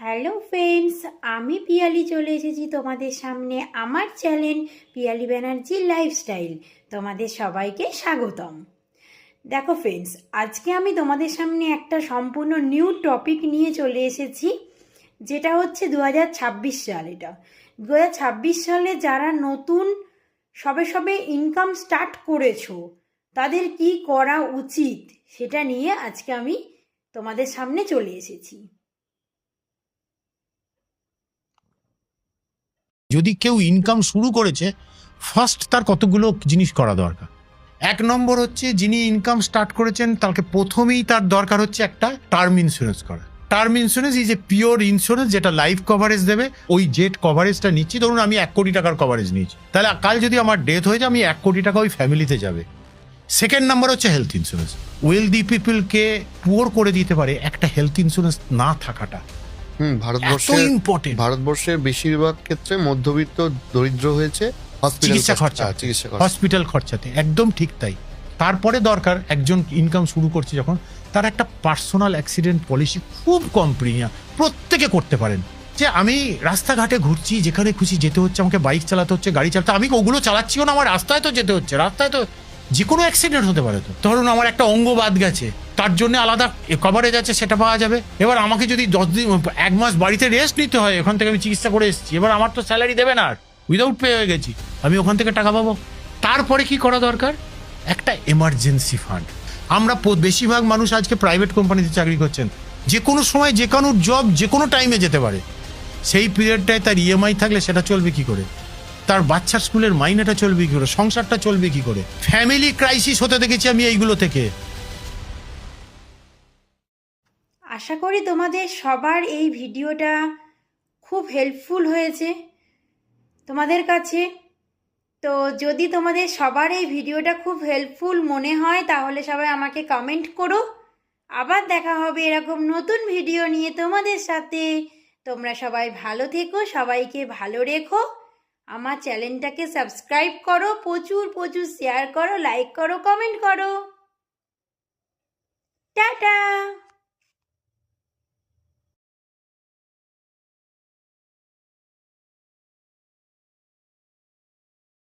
Hello friends, আমি পিয়ালি চলে এসেছি তোমাদের সামনে আমার চ্যানেল পিয়ালি ব্যানার্জি লাইফস্টাইল। তোমাদের সবাইকে স্বাগতম। দেখো ফ্রেন্ডস, আজকে আমি তোমাদের সামনে একটা সম্পূর্ণ নিউ টপিক নিয়ে চলে এসেছি, যেটা হচ্ছে 2026 সাল। এটা 2026 সালে যারা নতুন সবে সবে ইনকাম স্টার্ট করেছো তাদের কি করা উচিত সেটা নিয়ে আজকে আমি তোমাদের সামনে চলে এসেছি। যদি কেউ ইনকাম শুরু করেছে, ফার্স্ট তার কতগুলো জিনিস করা দরকার। এক নম্বর হচ্ছে, যিনি ইনকাম স্টার্ট করেছেন তাকে প্রথমেই তার দরকার হচ্ছে একটা টার্ম ইন্স্যুরেন্স করা। Term insurance is a pure insurance, যেটা লাইফ কভারেজ দেবে। ওই জেট কভারেজটা নিচ্ছি, ধরুন আমি 1 কোটি টাকার কভারেজ নিয়েছি, তাহলে কাল যদি আমার ডেথ হয়ে যায় আমি 1 কোটি টাকা ওই ফ্যামিলিতে যাবে। সেকেন্ড নাম্বার হচ্ছে হেলথ ইন্স্যুরেন্স। ওয়েলদি পিপলকে পুয়ার করে দিতে পারে একটা হেলথ ইন্স্যুরেন্স না থাকাটা। ভারতবর্ষের বেশিরভাগ ক্ষেত্রে মধ্যবিত্ত দরিদ্র হয়েছে হসপিটাল খরচাতে। একদম ঠিক তাই। তারপরে দরকার, একজন ইনকাম শুরু করছে যখন, তার একটা পার্সোনাল অ্যাক্সিডেন্ট পলিসি, খুব কম প্রিমিয়াম, প্রত্যেকে করতে পারেন। যে আমি রাস্তাঘাটে ঘুরছি, যেখানে খুশি যেতে হচ্ছে, আমাকে বাইক চালাতে হচ্ছে, গাড়ি চালাতে, আমি ওগুলো চালাচ্ছিও না, আমার রাস্তায় তো যেতে হচ্ছে, রাস্তায় তো যে কোনো অ্যাক্সিডেন্ট হতে পারে। তো ধরুন আমার একটা অঙ্গ বাদ গেছে, তার জন্য আলাদা কভারেজ আছে, সেটা পাওয়া যাবে। এবার আমাকে যদি 10 দিন 1 মাস বাড়িতে রেস্ট নিতে হয়, ওখান থেকে আমি চিকিৎসা করে এসেছি, এবার আমার তো স্যালারি দেবে না, উইদাউট পে হয়ে গেছি, আমি ওখান থেকে টাকা পাবো। তারপরে কি করা দরকার? একটা এমার্জেন্সি ফান্ড। আমরা বেশিরভাগ মানুষ আজকে প্রাইভেট কোম্পানিতে চাকরি করছেন, যে কোনো সময় যে কোনো জব যে কোনো টাইমে যেতে পারে। সেই পিরিয়ডটায় তার ইএমআই থাকলে সেটা চলবে কি করে? তার বাচ্চার স্কুলের মাইনেটা চলবে কি করে? সংসারটা চলবে কি করে? ফ্যামিলি ক্রাইসিস হতে দেখেছি আমি এইগুলো থেকে। আশা করি তোমাদের সবার এই ভিডিওটা খুব হেল্পফুল হয়েছে তোমাদের কাছে। তো যদি তোমাদের সবার এই ভিডিওটা খুব হেল্পফুল মনে হয় তাহলে সবাই আমাকে কমেন্ট করো। আবার দেখা হবে এরকম নতুন ভিডিও নিয়ে তোমাদের সাথে। তোমরা সবাই ভালো থেকো, সবাইকে ভালো রেখো। আমার চ্যানেলটাকে সাবস্ক্রাইব করো, প্রচুর প্রচুর শেয়ার করো, লাইক করো, কমেন্ট করো। টাটা।